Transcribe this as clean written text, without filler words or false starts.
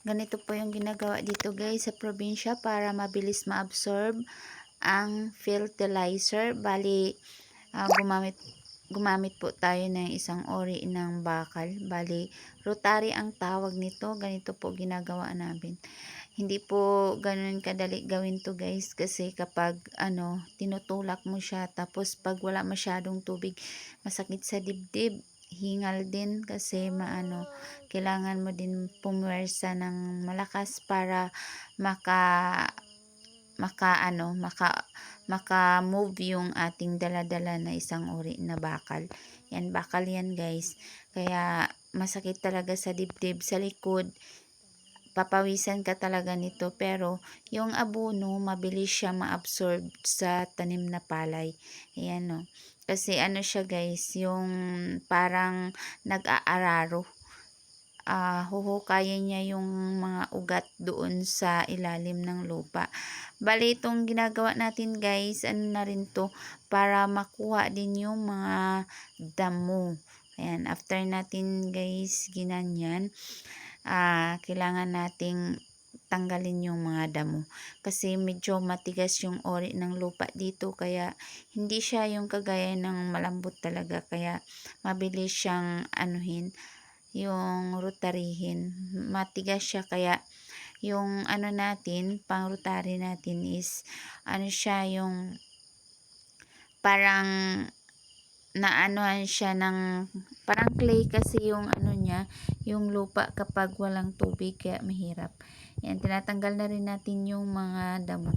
Ganito po yung ginagawa dito guys sa probinsya para mabilis ma-absorb ang fertilizer. Bali, gumamit po tayo ng isang ori ng bakal. Bali, rotary ang tawag nito. Ganito po ginagawa namin. Hindi po ganun kadali gawin to guys, kasi kapag tinutulak mo siya, tapos pag wala masyadong tubig, masakit sa dibdib, hingal din, kasi kailangan mo din pumwersa ng malakas para maka maka-move yung ating daladala na isang uri na bakal. Yan, bakal yan guys. Kaya masakit talaga sa dibdib, sa likod. Papawisan ka talaga nito, pero yung abono mabilis siya ma-absorb sa tanim na palay. Ayan no. Kasi siya guys, yung parang nag-aararo. Huhukayin niya yung mga ugat doon sa ilalim ng lupa. Bali, itong ginagawa natin guys, na rin to, para makuha din yung mga damo. Ayan, after natin guys ginanyan, kailangan nating tanggalin yung mga damo, kasi medyo matigas yung ori ng lupa dito, kaya hindi siya yung kagaya ng malambot talaga, kaya mabilis siyang yung rotarihin, matigas siya, kaya yung natin, pang rotary natin is siya yung parang naanohan siya ng parang clay, kasi yung niya, yung lupa kapag walang tubig, kaya mahirap. Yan, tinatanggal na rin natin yung mga damo.